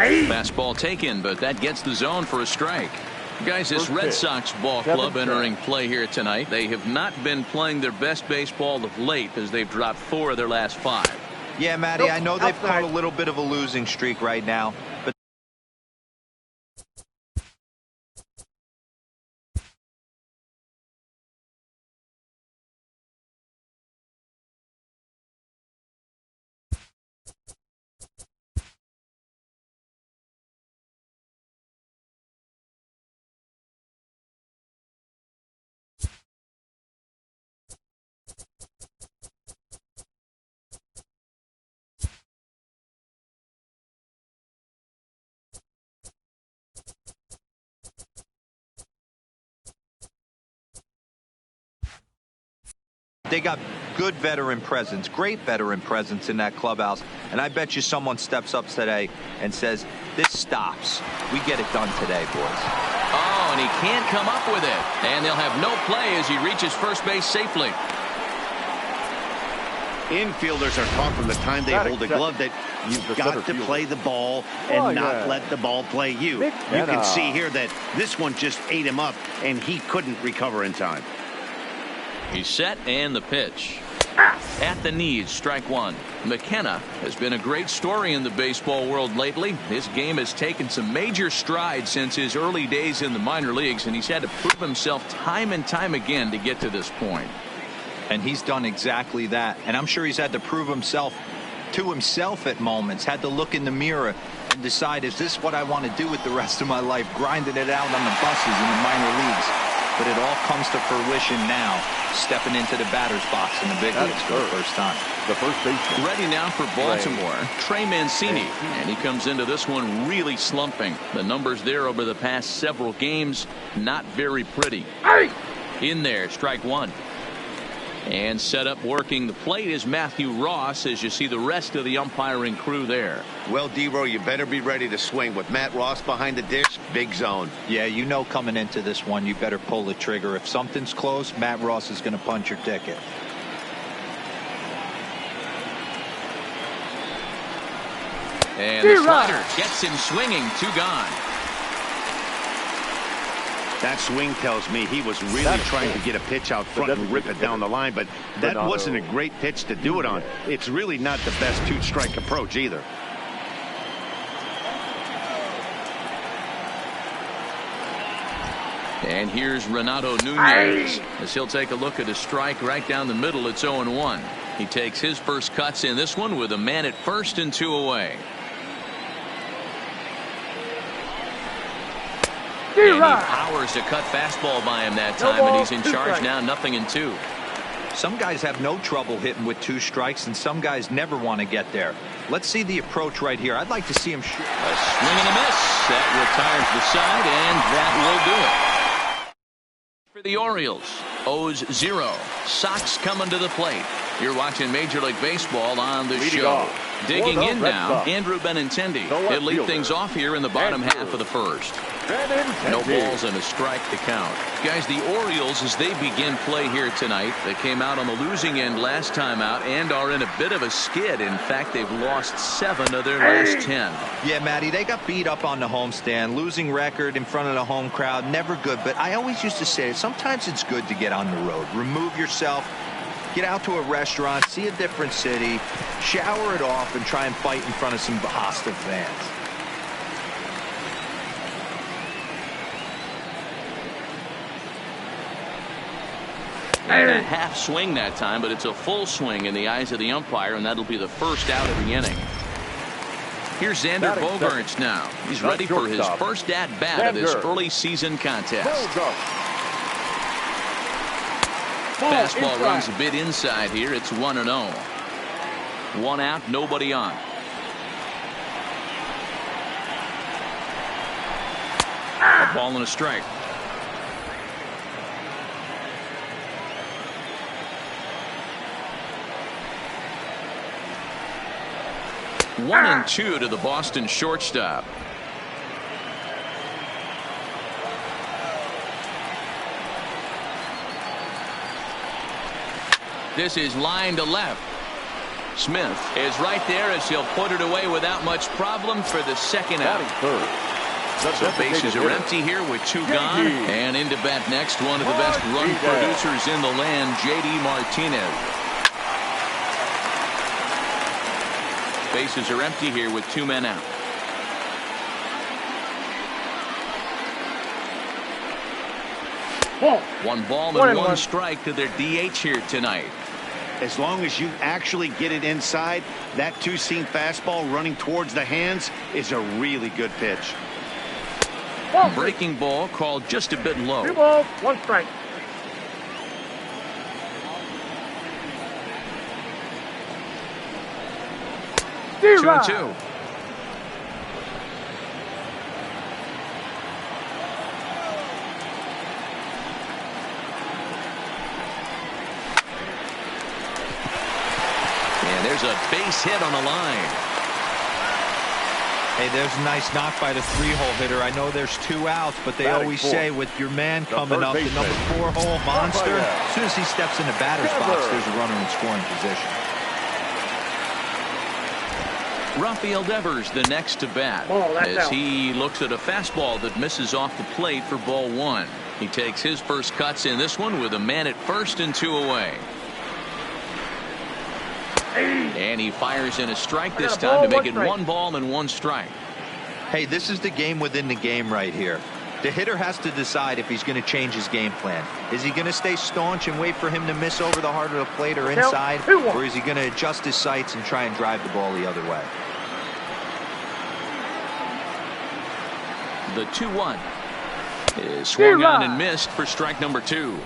Fastball taken, but that gets the zone for a strike. Guys, this Red Sox ball club entering play here tonight. They have not been playing their best baseball of late as they've dropped 4 of their last 5. Yeah, Matty, I know they've caught a little bit of a losing streak right now, but they got good veteran presence, great veteran presence in that clubhouse. And I bet you someone steps up today and says, this stops. We get it done today, boys. Oh, and he can't come up with it. And they'll have no play as he reaches first base safely. Infielders are taught from the time they hold the glove that you've got to play the ball and not let the ball play you. You can see here that this one just ate him up, and he couldn't recover in time. He's set, and the pitch. At the knees, strike 1. McKenna has been a great story in the baseball world lately. His game has taken some major strides since his early days in the minor leagues, and he's had to prove himself time and time again to get to this point. And he's done exactly that. And I'm sure he's had to prove himself to himself at moments, had to look in the mirror and decide, is this what I want to do with the rest of my life, grinding it out on the buses in the minor leagues. But it all comes to fruition now, stepping into the batter's box in the big leagues for the first time. The first baseman. Ready now for Baltimore, Trey Mancini. And he comes into this one really slumping. The numbers there over the past several games, not very pretty. In there, strike 1. And set up working the plate is Matthew Ross as you see the rest of the umpiring crew there. Well, D-Row, you better be ready to swing. With Matt Ross behind the dish, big zone. Yeah, you know coming into this one, you better pull the trigger. If something's close, Matt Ross is going to punch your ticket. And the slider gets him swinging, 2 gone. That swing tells me he was really trying to get a pitch out front and rip it down the line, but that wasn't a great pitch to do it on. It's really not the best 2-strike approach either. And here's Renato Nunez as he'll take a look at a strike right down the middle. It's 0-1. He takes his first cuts in this one with a man at first and 2 away. And he powers a cut fastball by him that time, and he's in charge now, 0-2. Some guys have no trouble hitting with 2 strikes, and some guys never want to get there. Let's see the approach right here. I'd like to see him shoot. A swing and a miss. That retires the side, and that will do it. For the Orioles, O's 0. Sox coming to the plate. You're watching Major League Baseball on the show. Digging in now, Andrew Benintendi. He'll lead things off here in the bottom half of the first. No balls and a strike to count. Guys, the Orioles, as they begin play here tonight, they came out on the losing end last time out and are in a bit of a skid. In fact, they've lost 7 of their last 10. Yeah, Matty, they got beat up on the homestand. Losing record in front of the home crowd, never good. But I always used to say, sometimes it's good to get on the road. Remove yourself. Get out to a restaurant, see a different city, shower it off, and try and fight in front of some hostile fans. And a half swing that time, but it's a full swing in the eyes of the umpire, and that'll be the first out of the inning. Here's Xander Bogaerts now. He's ready for his first at-bat of this early season contest. Fastball runs a bit inside here. It's 1-0. 1 out, nobody on. A ball and a strike. One and 2 to the Boston shortstop. This is line to left. Smith is right there as he'll put it away without much problem for the second out. So bases are empty here with 2 gone. And into bat next, one of the best run producers in the land, J.D. Martinez. Bases are empty here with 2 men out. One ball and one strike to their DH here tonight. As long as you actually get it inside, that 2-seam fastball running towards the hands is a really good pitch. Breaking ball called just a bit low. 2 balls, 1 strike. Two and two. There's a base hit on the line. Hey, there's a nice knock by the 3-hole hitter. I know there's 2 outs, but they always say with your man coming up, the number 4-hole monster, as soon as he steps in the batter's box, there's a runner in scoring position. Rafael Devers the next to bat as he looks at a fastball that misses off the plate for ball 1. He takes his first cuts in this one with a man at first and 2 away. And he fires in a strike this time to make it 1 ball and 1 strike. Hey, this is the game within the game right here. The hitter has to decide if he's going to change his game plan. Is he going to stay staunch and wait for him to miss over the heart of the plate or inside? Or is he going to adjust his sights and try and drive the ball the other way? The 2-1 is swung on and missed for strike number 2.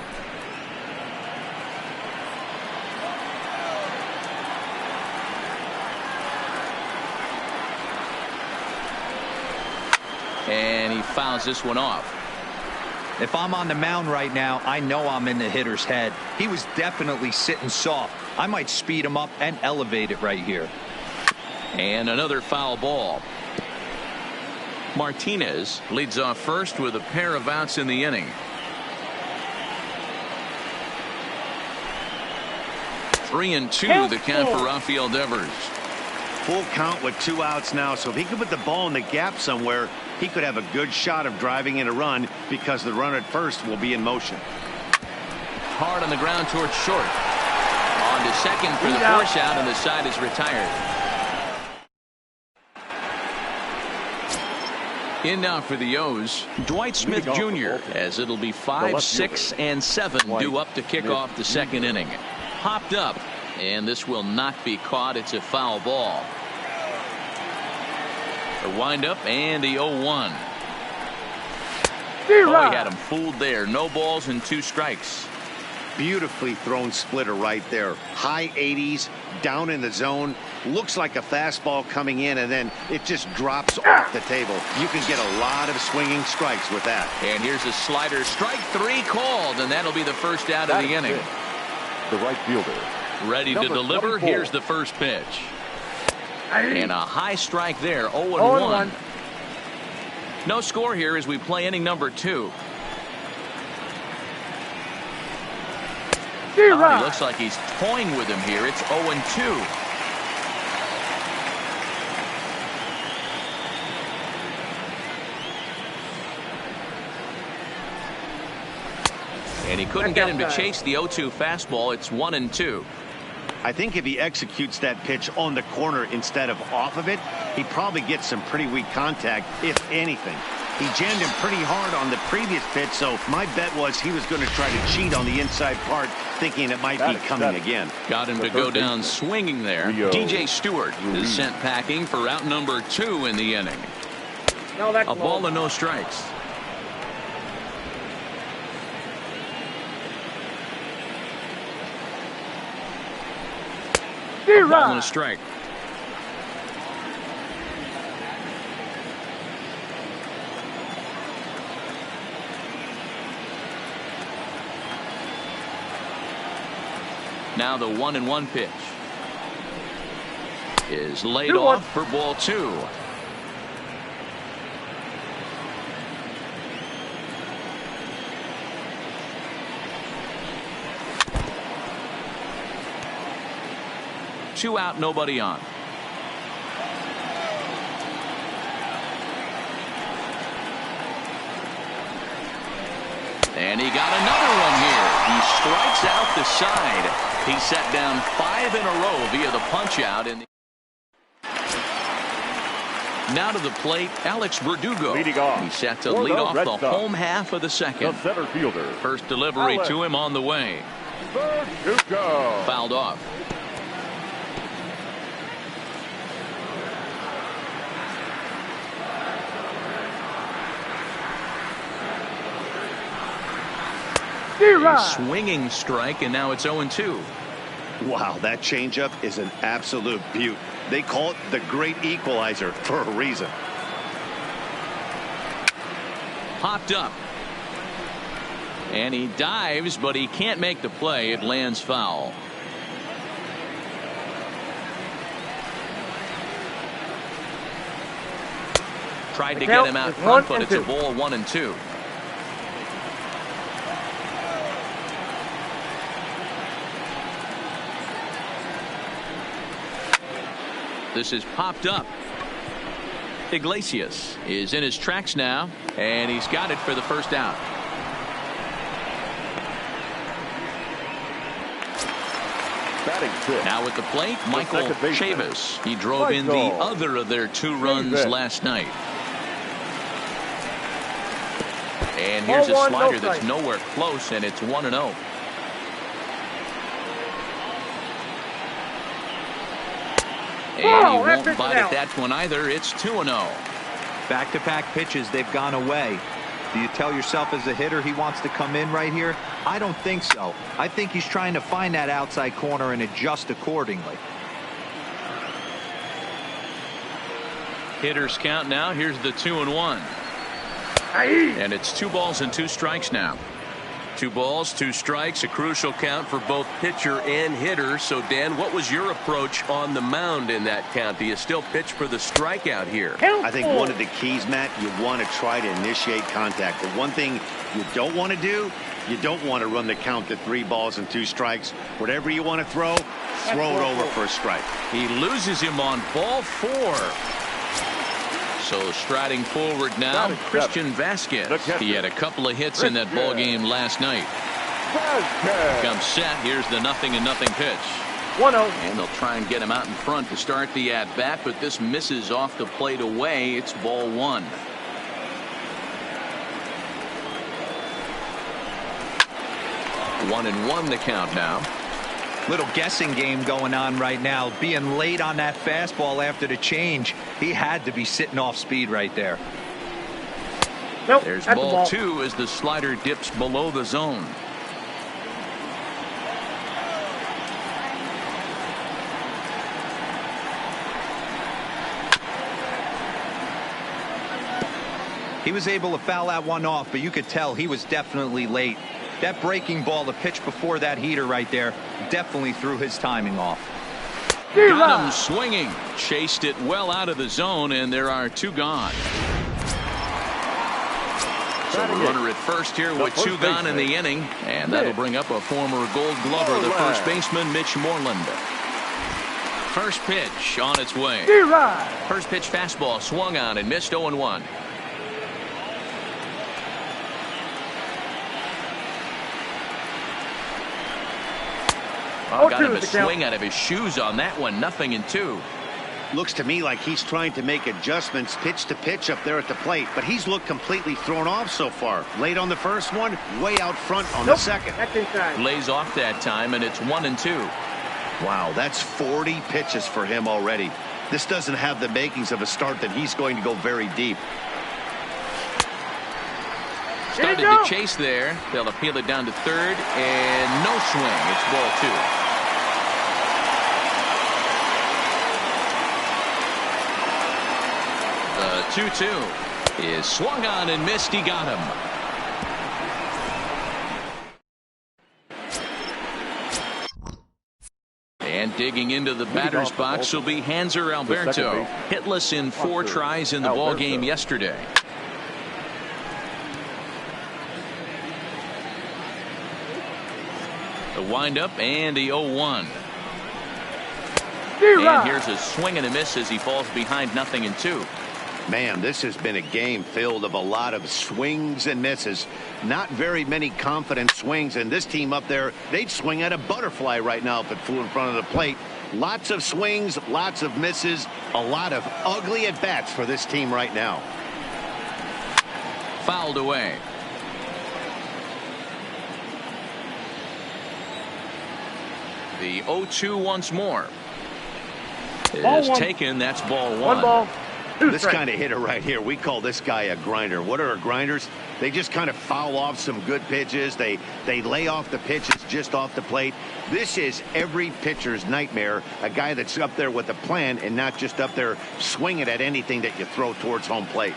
And he fouls this one off. If I'm on the mound right now, I know I'm in the hitter's head. He was definitely sitting soft. I might speed him up and elevate it right here. And another foul ball. Martinez leads off first with a pair of outs in the inning. 3-2 the count for Rafael Devers. Full count with 2 outs now, so if he could put the ball in the gap somewhere, he could have a good shot of driving in a run because the runner at first will be in motion. Hard on the ground towards short. On to second for the force out, and the side is retired. In now for the O's, Dwight Smith Jr. as it'll be 5, 6, and 7 due up to kick off the second inning. Hopped up, and this will not be caught. It's a foul ball. The windup and the 0-1. Oh, he had him fooled there. No balls and 2 strikes. Beautifully thrown splitter right there. High 80s, down in the zone. Looks like a fastball coming in, and then it just drops off the table. You can get a lot of swinging strikes with that. And here's a slider. Strike 3 called, and that'll be the first out of the inning. The right fielder. Ready to deliver. Here's the first pitch. And a high strike there. 0-1. No score here as we play inning number 2. He looks like he's toying with him here. It's 0-2. And he couldn't get him to chase the 0-2 fastball. It's 1-2. I think if he executes that pitch on the corner instead of off of it, he probably gets some pretty weak contact, if anything. He jammed him pretty hard on the previous pitch, so my bet was he was going to try to cheat on the inside part, thinking it might be coming again. Got him to go down swinging there. DJ Stewart is sent packing for out number 2 in the inning. A ball and no strikes. Ball and a strike. Now the 1-1 pitch is laid off for ball 2. 2 out, nobody on. And he got another one here. He strikes out the side. He set down 5 in a row via the punch out. Now to the plate, Alex Verdugo. He's set to lead off the home half of the second. The center fielder. First delivery to him on the way. Verdugo. Fouled off. A swinging strike, and now it's 0-2. Wow, that changeup is an absolute beaut. They call it the great equalizer for a reason. Popped up. And he dives, but he can't make the play. It lands foul. Tried to get him out front, but it's a ball 1-2. This is popped up. Iglesias is in his tracks now, and he's got it for the first out. Now at the plate, Michael Chavis. He drove in the other of their 2 runs last night. And here's a slider that's nowhere close, and it's 1-0. And he won't bite at that one either. It's 2-0. Back-to-back pitches, they've gone away. Do you tell yourself as a hitter he wants to come in right here? I don't think so. I think he's trying to find that outside corner and adjust accordingly. Hitters count now. Here's the 2-1. And it's 2 balls and 2 strikes now. 2 balls, 2 strikes, a crucial count for both pitcher and hitter. So, Dan, what was your approach on the mound in that count? Do you still pitch for the strikeout here? I think one of the keys, Matt, you want to try to initiate contact. The one thing you don't want to do, you don't want to run the count to 3 balls and 2 strikes. Whatever you want to throw it over for a strike. He loses him on ball 4. So striding forward now, Christian Vasquez. He had a couple of hits in that ball game last night. Comes set. Here's the 0-0 pitch. 1-0. And they'll try and get him out in front to start the at bat, but this misses off the plate away. It's ball 1. One and one the count now. Little guessing game going on right now. Being late on that fastball after the change. He had to be sitting off speed right there. Nope, there's ball 2 as the slider dips below the zone. He was able to foul that one off, but you could tell he was definitely late. That breaking ball, the pitch before that heater right there, definitely threw his timing off. Got him swinging. Chased it well out of the zone, and there are 2 gone. So the runner at first here with 2 gone in the inning, and that'll bring up a former Gold Glover, the first baseman, Mitch Moreland. First pitch on its way. First pitch fastball swung on and missed 0-1. Got him a swing out of his shoes on that one. 0-2. Looks to me like he's trying to make adjustments pitch to pitch up there at the plate, but he's looked completely thrown off so far. Late on the first one, way out front on the second. Lays off that time, and it's 1-2. Wow, that's 40 pitches for him already. This doesn't have the makings of a start that he's going to go very deep. Started to chase there. They'll appeal it down to third, and no swing. It's ball 2. The 2-2 is swung on and missed. He got him. And digging into the batter's box will be Hanser Alberto. Hitless in 4 tries in the ball game yesterday. The windup and the 0-1. And here's a swing and a miss as he falls behind 0-2. Man, this has been a game filled of a lot of swings and misses. Not very many confident swings, and this team up there, they'd swing at a butterfly right now if it flew in front of the plate. Lots of swings, lots of misses, a lot of ugly at-bats for this team right now. Fouled away. The 0-2 once more. It is taken. That's ball one. One ball. This kind of hitter right here, we call this guy a grinder. What are grinders? They just kind of foul off some good pitches. They lay off the pitches just off the plate. This is every pitcher's nightmare, a guy that's up there with a plan and not just up there swinging at anything that you throw towards home plate.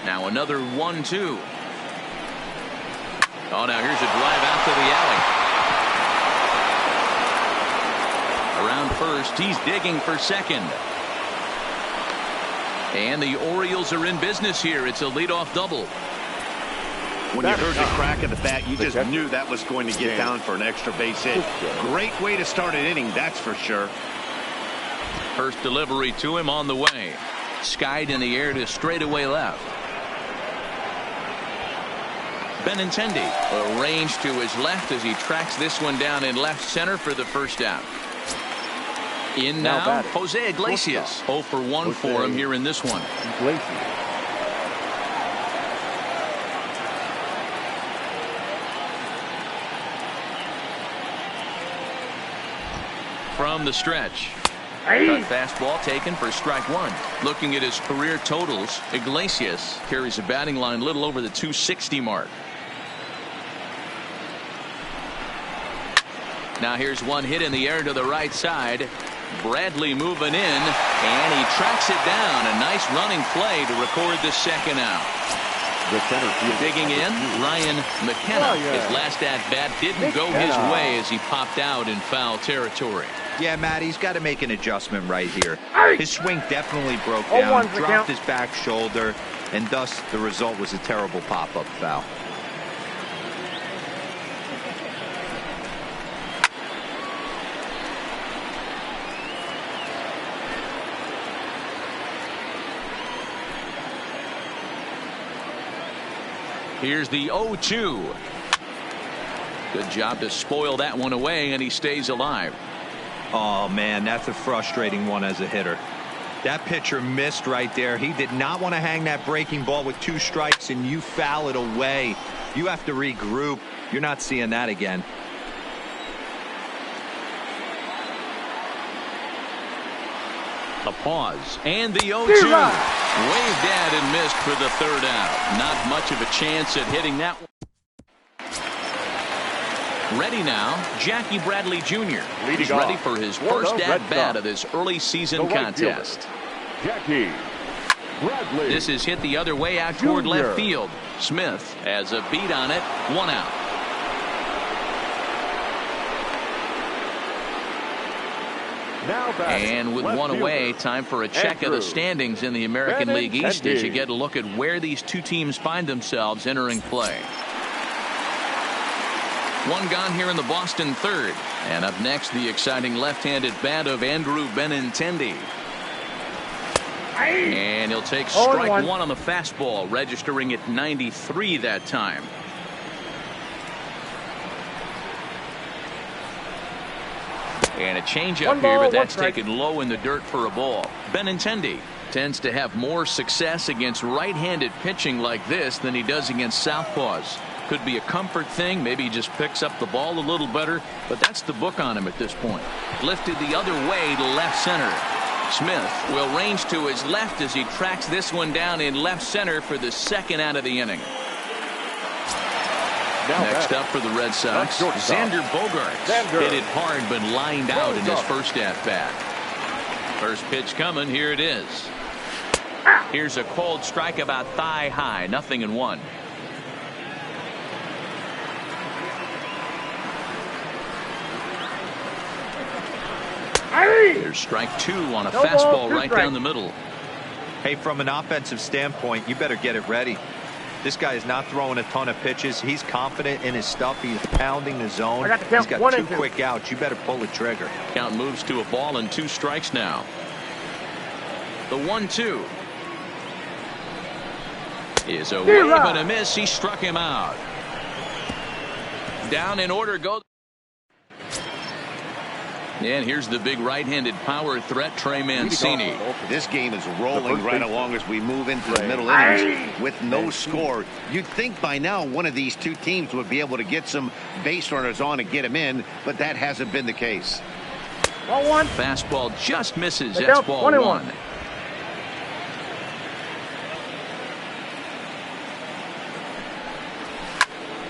Now another 1-2. Oh, now here's a drive out to the alley. Around first, he's digging for second. And the Orioles are in business here. It's a leadoff double. When you heard the crack of the bat, you just knew that was going to get down for an extra base hit. Great way to start an inning, that's for sure. First delivery to him on the way. Skied in the air to straightaway left. Benintendi arranged to his left as he tracks this one down in left center for the first out. In now, Jose Iglesias. 0 for 1 for him here in this one. From the stretch. Cut fastball taken for strike one. Looking at his career totals, Iglesias carries a batting line little over the 260 mark. Now here's one hit in the air to the right side. Bradley moving in, and he tracks it down. A nice running play to record the second out. Digging in, Ryan McKenna. His last at-bat didn't go his way as he popped out in foul territory. Yeah, Matt, he's got to make an adjustment right here. His swing definitely broke down, dropped his back shoulder, and thus the result was a terrible pop-up foul. Here's the 0-2. Good job to spoil that one away, and he stays alive. Oh, man, that's a frustrating one as a hitter. That pitcher missed right there. He did not want to hang that breaking ball with 2 strikes, and you foul it away. You have to regroup. You're not seeing that again. A pause, and the 0-2. Waved at and missed for the third out. Not much of a chance at hitting that one. Ready now, Jackie Bradley Jr. He's ready for his first at-bat of this early season contest. Jackie Bradley. This is hit the other way out toward left field. Smith has a beat on it. 1 out. And with 1 away, time for a check of the standings in the American League East as you get a look at where these two teams find themselves entering play. 1 gone here in the Boston third. And up next, the exciting left-handed bat of Andrew Benintendi. And he'll take strike 1 on the fastball, registering at 93 that time. And a changeup here, but that's taken low in the dirt for a ball. Benintendi tends to have more success against right-handed pitching like this than he does against southpaws. Could be a comfort thing. Maybe he just picks up the ball a little better, but that's the book on him at this point. Lifted the other way to left center. Smith will range to his left as he tracks this one down in left center for the second out of the inning. Next up for the Red Sox, Xander Bogaerts. Hit it hard but lined out in his first at-bat. First pitch coming. Here it is. Here's a cold strike about thigh high. 0-1. There's strike 2 on a fastball right down the middle. Hey, from an offensive standpoint, you better get it ready. This guy is not throwing a ton of pitches. He's confident in his stuff. He's pounding the zone. He's got 2 quick outs. You better pull the trigger. Count moves to a ball and 2 strikes now. The 1-2 is a wave and a miss. He struck him out. Down in order goes. And here's the big right-handed power threat, Trey Mancini. This game is rolling right along as we move into the middle innings with no score. You'd think by now one of these 2 teams would be able to get some base runners on and get them in, but that hasn't been the case. Ball 1. Fastball just misses. That's ball 1.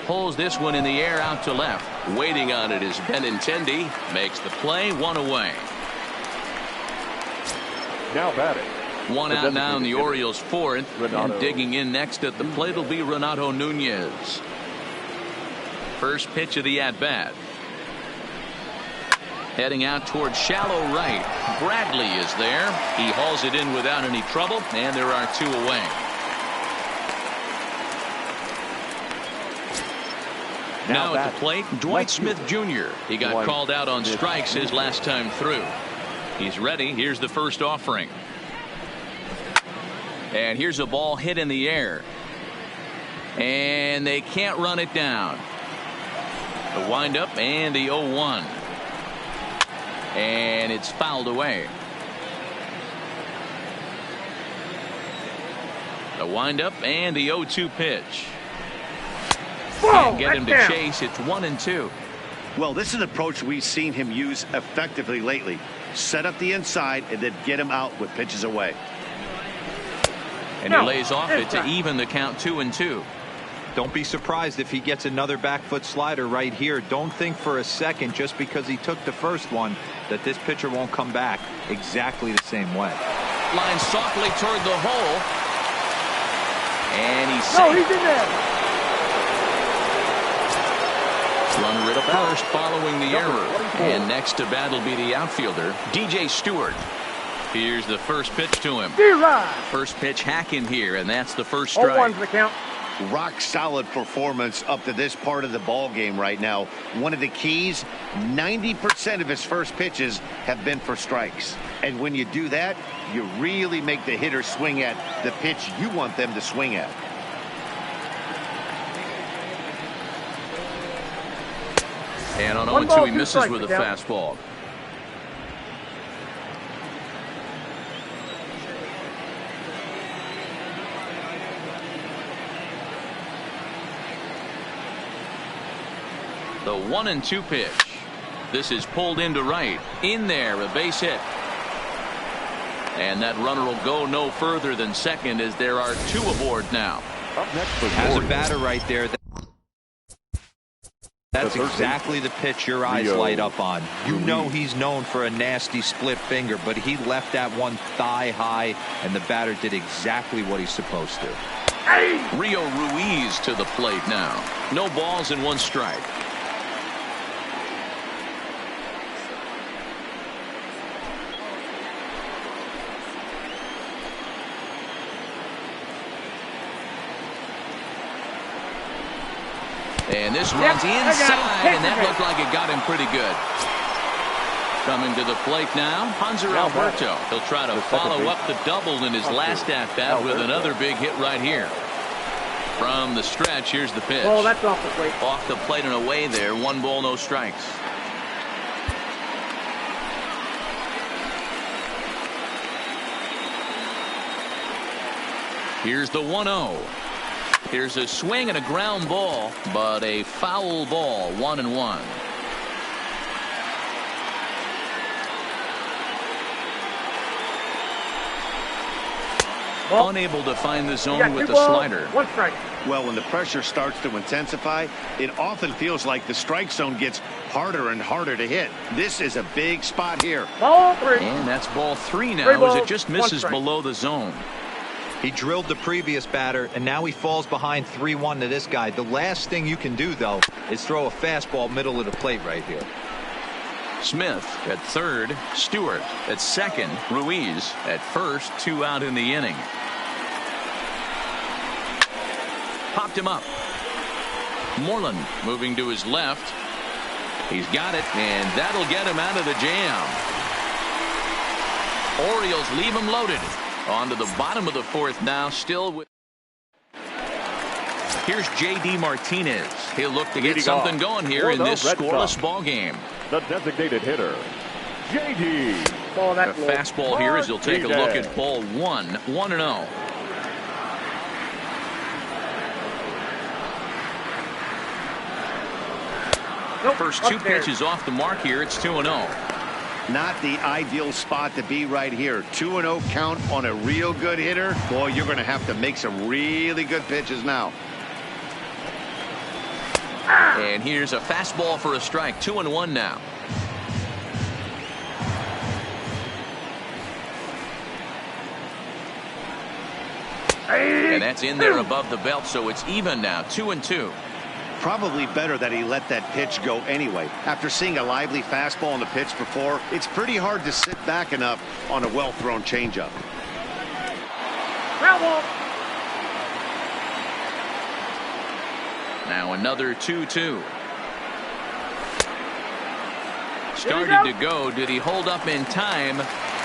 Pulls this one in the air out to left. Waiting on it is Benintendi. Makes the play, 1 away. Now batting. 1 out now in the Orioles' 4th. And digging in next at the plate will be Renato Nunez. First pitch of the at-bat. Heading out towards shallow right. Bradley is there. He hauls it in without any trouble, and there are 2 away. Now at the plate, Dwight Smith Jr. He got called out on strikes his last time through. He's ready. Here's the first offering. And here's a ball hit in the air. And they can't run it down. The windup and the 0-1. And it's fouled away. The windup and the 0-2 pitch. Can't get him to chase. It's 1-2. Well, this is an approach we've seen him use effectively lately. Set up the inside and then get him out with pitches away. And he lays off it to even the count 2-2. Don't be surprised if he gets another back foot slider right here. Don't think for a second just because he took the first one that this pitcher won't come back exactly the same way. Line softly toward the hole. And he's safe. No, he's in there. Runner at first following the error. And next to bat will be the outfielder, DJ Stewart. Here's the first pitch to him. First pitch hack in here, and that's the first strike. 0-1's the count. Rock solid performance up to this part of the ball game right now. One of the keys, 90% of his first pitches have been for strikes. And when you do that, you really make the hitter swing at the pitch you want them to swing at. And on 0-2 he misses with a fastball. The 1-2 pitch. This is pulled into right. In there, a base hit. And that runner will go no further than second as there are 2 aboard now. Up next for Has a batter right there. That's exactly the pitch your eyes light up on. You know he's known for a nasty split finger, but he left that one thigh high, and the batter did exactly what he's supposed to. Rio Ruiz to the plate now. No balls and 1 strike. And this runs inside, and that looked like it got him pretty good. Coming to the plate now, Hanser Alberto. He'll try to follow up the double in his last at-bat with another big hit right here. From the stretch, here's the pitch. Oh, that's off the plate. Off the plate and away there. 1 ball, no strikes. Here's the 1-0. Here's a swing and a ground ball, but a foul ball, 1-1. Unable to find the zone with the slider. 1 strike. Well, when the pressure starts to intensify, it often feels like the strike zone gets harder and harder to hit. This is a big spot here. Ball 3. And that's ball 3 now as it just misses below the zone. He drilled the previous batter, and now he falls behind 3-1 to this guy. The last thing you can do, though, is throw a fastball middle of the plate right here. Smith at third, Stewart at second, Ruiz at first, 2 out in the inning. Popped him up. Moreland moving to his left. He's got it, and that'll get him out of the jam. Orioles leave him loaded. On to the bottom of the fourth now, still with. Here's J.D. Martinez. He'll look to get something going here in this scoreless ball game. The designated hitter, J.D. The fastball here as he'll take a look at ball one. 1-0. First two pitches off the mark here. It's 2-0. Not the ideal spot to be right here. 2-0 count on a real good hitter. Boy, you're going to have to make some really good pitches now. And here's a fastball for a strike. 2-1 now. And that's in there above the belt, so it's even now. 2-2. Probably better that he let that pitch go anyway. After seeing a lively fastball on the pitch before, it's pretty hard to sit back enough on a well-thrown changeup. Now another 2-2. Started to go. Did he hold up in time?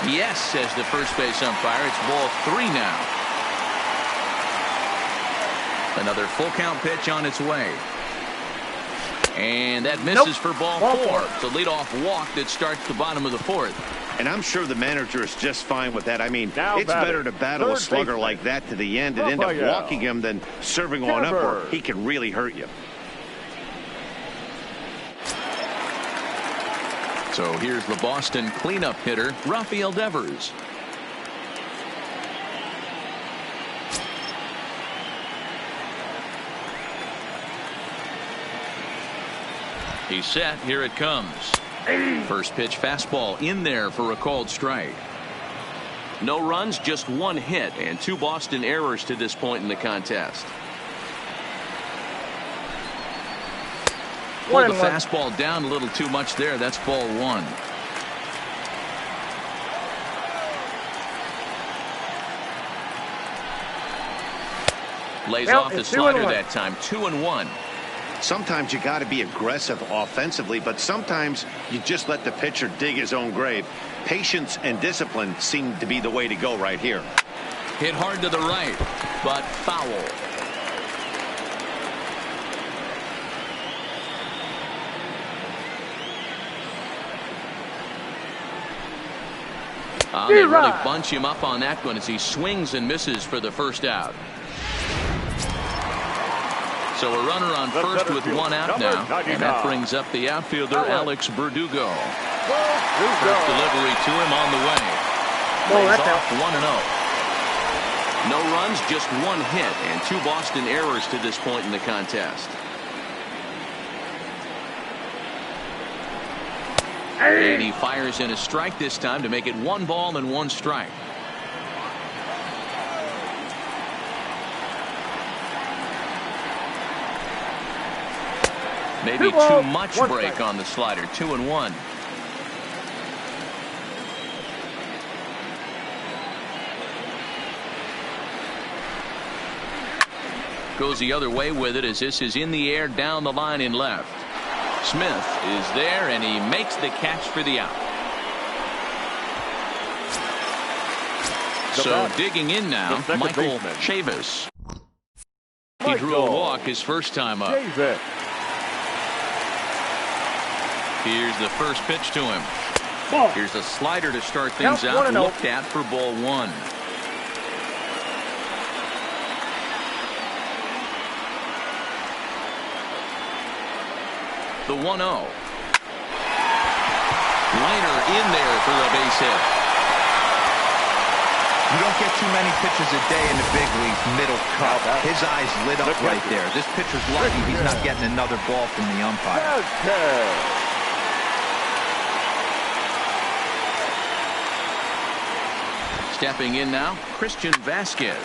Yes, says the first base umpire. It's ball 3 now. Another full count pitch on its way. And that misses for ball 4. It's a leadoff walk that starts the bottom of the fourth. And I'm sure the manager is just fine with that. I mean, it's better to battle a slugger like that to the end and end up walking him than serving on up where he can really hurt you. So here's the Boston cleanup hitter, Rafael Devers. He's set. Here it comes. First pitch fastball in there for a called strike. No runs, just one hit, and 2 Boston errors to this point in the contest. Pulled the fastball down a little too much there. That's ball 1. Lays off the slider that time. 2-1. Sometimes you got to be aggressive offensively, but sometimes you just let the pitcher dig his own grave. Patience and discipline seem to be the way to go right here. Hit hard to the right, but foul. They really bunch him up on that one as he swings and misses for the first out. So a runner on first with 1 out now, and that brings up the outfielder Alex Verdugo. First delivery to him on the way. Lays off 1-0. No runs, just 1 hit, and 2 Boston errors to this point in the contest. And he fires in a strike this time to make it 1 ball and 1 strike. Maybe too much break on the slider. 2-1. Goes the other way with it as this is in the air down the line in left. Smith is there and he makes the catch for the out. So digging in now, Michael Chavis. He drew a walk his first time up. Here's the first pitch to him. Here's a slider to start things out. Looked at for ball 1. The 1-0. Liner in there for a base hit. You don't get too many pitches a day in the big leagues. Middle cut. His eyes lit up right there. This pitcher's lucky he's not getting another ball from the umpire. Stepping in now, Christian Vasquez,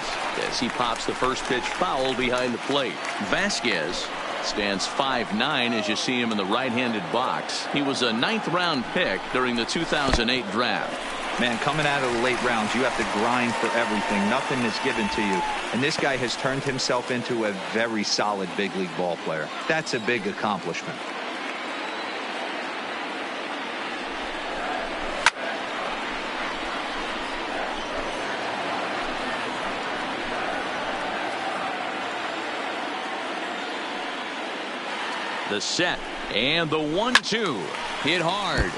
as he pops the first pitch foul behind the plate. Vasquez stands 5'9" as you see him in the right-handed box. He was a 9th round pick during the 2008 draft. Man, coming out of the late rounds, you have to grind for everything. Nothing is given to you. And this guy has turned himself into a very solid big league ball player. That's a big accomplishment. The set and the 1-2 hit hard,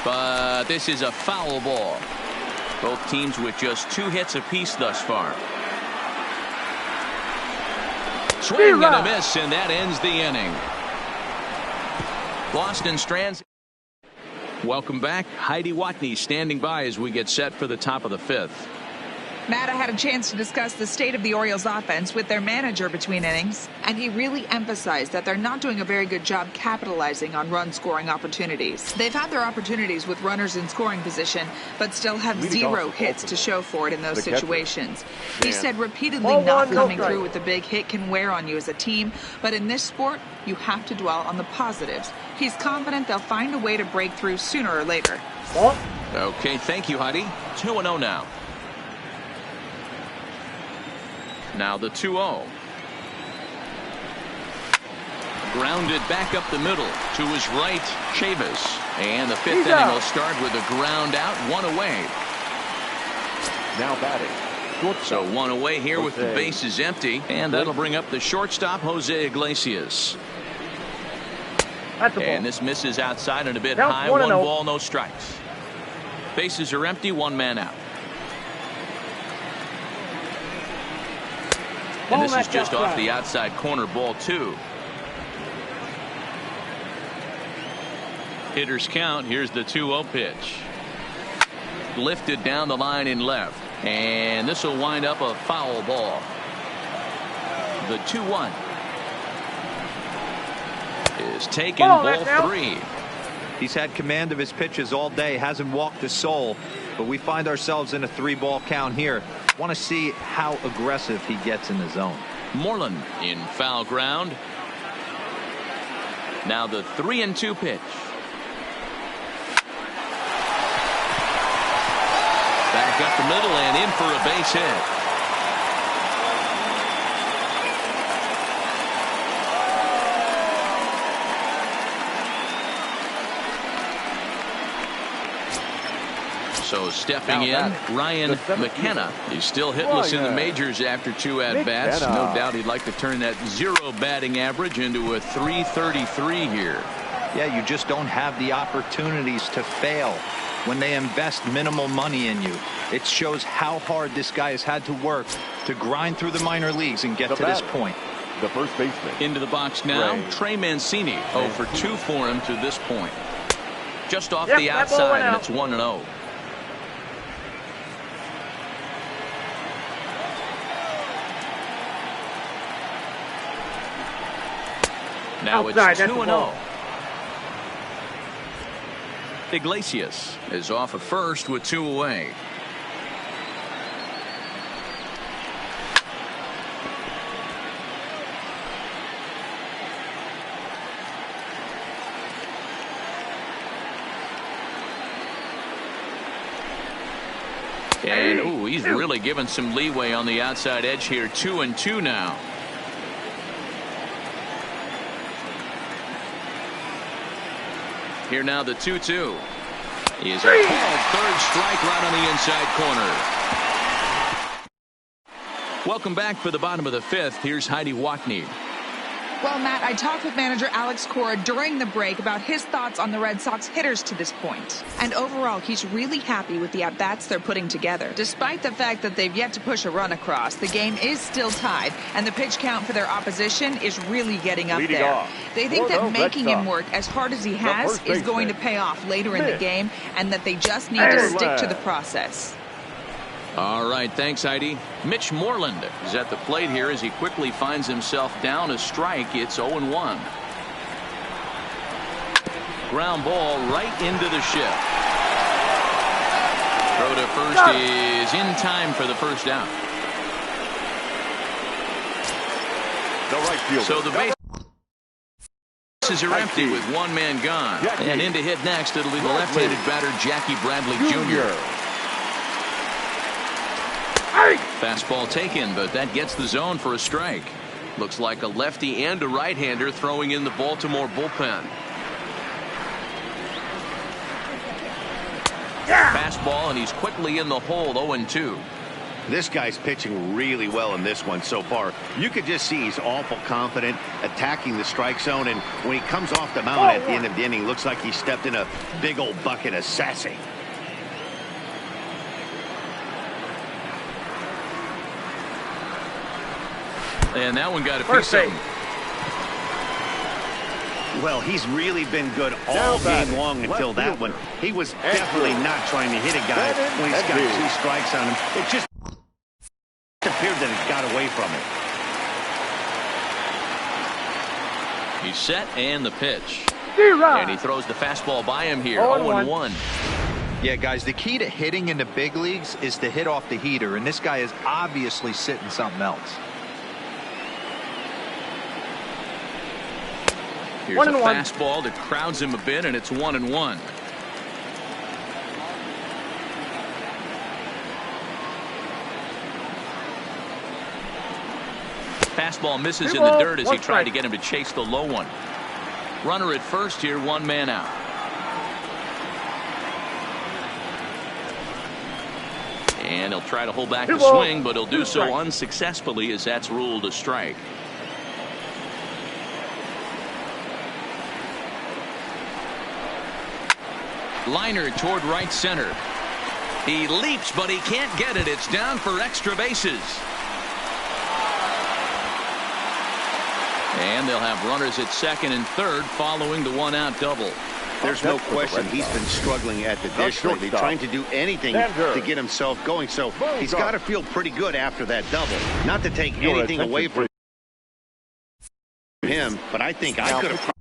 but this is a foul ball. Both teams with just 2 hits apiece thus far. Swing and a miss, and that ends the inning. Boston strands. Welcome back. Heidi Watney standing by as we get set for the top of the 5th. Matt, I had a chance to discuss the state of the Orioles offense with their manager between innings, and he really emphasized that they're not doing a very good job capitalizing on run-scoring opportunities. They've had their opportunities with runners in scoring position, but still have 0 hits to show for it in those situations. He said repeatedly not coming through with a big hit can wear on you as a team, but in this sport, you have to dwell on the positives. He's confident they'll find a way to break through sooner or later. Okay, thank you, Heidi. 2-0 now. Now the 2-0. Grounded back up the middle to his right, Chavis. And the 5th inning will start with a ground out, 1 away. Now batting. So 1 away here with the bases empty. And that'll bring up the shortstop, Jose Iglesias. And this misses outside and a bit high. 1 ball, no strikes. Bases are empty, 1 man out. And this is just off the outside corner, ball 2. Hitters count. Here's the 2-0 pitch. Lifted down the line in left. And this will wind up a foul ball. The 2-1 is taken, ball 3. He's had command of his pitches all day, hasn't walked a soul, but we find ourselves in a 3-ball count here. Want to see how aggressive he gets in the zone. Moreland in foul ground. Now the 3-2 pitch. Back up the middle and in for a base hit. So stepping in, Ryan McKenna. He's still hitless in the majors after 2 at-bats. No doubt he'd like to turn that 0 batting average into a .333 here. Yeah, you just don't have the opportunities to fail when they invest minimal money in you. It shows how hard this guy has had to work to grind through the minor leagues and get to this point. The first baseman. Into the box now, Trey Mancini. 0 for 2 for him to this point. Just off the outside, and it's 1-0. Now it's 2-0. Iglesias is off at first with 2 away. And ooh, he's really given some leeway on the outside edge here. 2-2 now. Here now the 2-2 is a called 3rd strike right on the inside corner. Welcome back for the bottom of the 5th. Here's Heidi Watney. Well, Matt, I talked with manager Alex Cora during the break about his thoughts on the Red Sox hitters to this point. And overall, he's really happy with the at-bats they're putting together. Despite the fact that they've yet to push a run across, the game is still tied, and the pitch count for their opposition is really getting up there. They think that making him work as hard as he has is going to pay off later in the game, and that they just need to stick to the process. All right, thanks, Heidi. Mitch Moreland is at the plate here as he quickly finds himself down a strike. It's 0-1. Ground ball right into the shift. Throw to first is in time for the first out. The right fielder. So the bases are empty with 1 man gone. And in to hit next, it'll be the left-handed batter, Jackie Bradley Jr. Strike! Fastball taken, but that gets the zone for a strike. Looks like a lefty and a right-hander throwing in the Baltimore bullpen. Fastball, and he's quickly in the hole, 0-2. This guy's pitching really well in this one so far. You could just see he's awful confident attacking the strike zone, and when he comes off the mound at the end of the inning, looks like he stepped in a big old bucket of sassy. And that one got a piece of him. Well, he's really been good all game long until that one. He was definitely not trying to hit a guy when he's got 2 strikes on him. It just appeared that it got away from him. He's set, and the pitch. D-Rod. And he throws the fastball by him here, 0-1. Yeah, guys, the key to hitting in the big leagues is to hit off the heater, and this guy is obviously sitting something else. Here's a fastball that crowds him a bit, and it's 1-1. Fastball misses in the dirt as he tried to get him to chase the low one. Runner at first here, 1 man out. And he'll try to hold back the swing, but he'll do so unsuccessfully as that's ruled a strike. Liner toward right center. He leaps, but he can't get it. It's down for extra bases. And they'll have runners at second and third following the 1-out double. There's no question he's been struggling at the dish lately, trying to do anything to get himself going. So he's got to feel pretty good after that double. Not to take anything away from him, but I think I could have.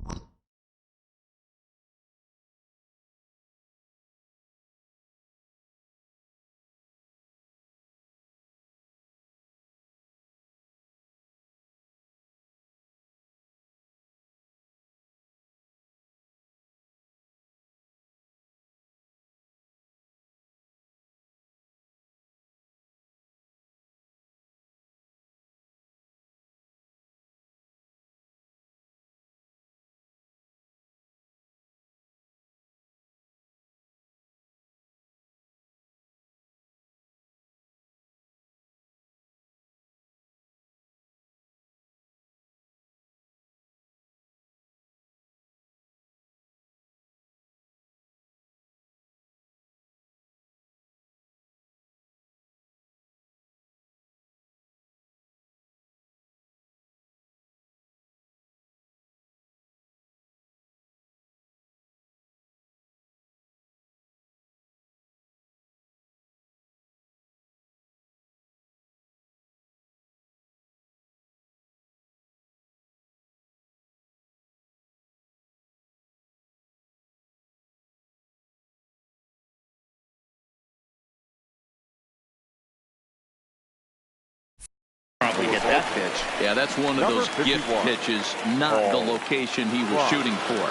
Probably get that pitch. Yeah, that's one of those gift pitches, not the location he was shooting for.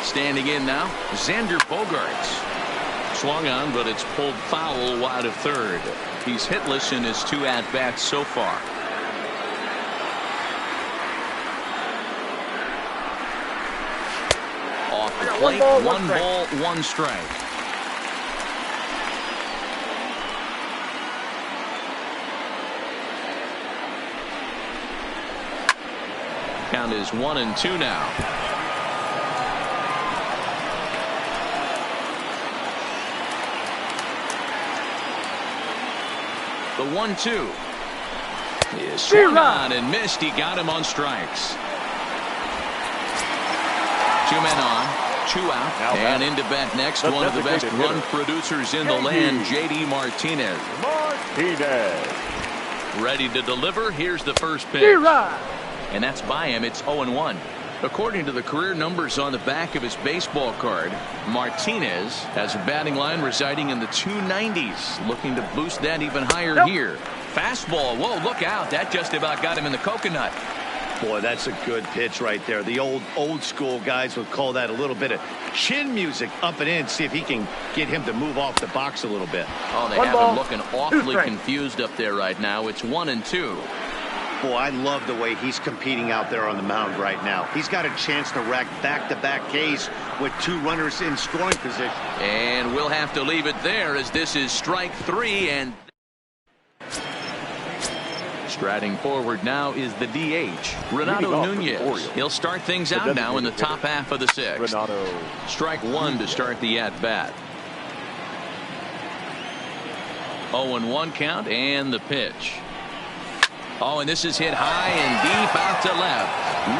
Standing in now, Xander Bogaerts. Swung on, but it's pulled foul wide of third. He's hitless in his 2 at-bats so far. Off the plate, 1 ball, 1 strike. Count is 1-2 now. The 1-2 is swung on and missed. He got him on strikes. 2 men on, 2 out, and into bat next. One of the best run producers in the land, J.D. Martinez. Ready to deliver. Here's the first pitch. And that's by him. It's 0-1. According to the career numbers on the back of his baseball card, Martinez has a batting line residing in the 290s, looking to boost that even higher here. Fastball. Whoa, look out. That just about got him in the coconut. Boy, that's a good pitch right there. The old school guys would call that a little bit of chin music up and in. See if he can get him to move off the box a little bit. Oh, they have him looking awfully confused up there right now. It's 1-2. Boy, I love the way he's competing out there on the mound right now. He's got a chance to rack back-to-back Ks with 2 runners in scoring position. And we'll have to leave it there as this is strike 3. And striding forward now is the DH, Renato Nunez. He'll start things out now in the top half of the 6th. Strike 1 to start the at-bat. 0-1 count and the pitch. Oh, and this is hit high and deep out to left.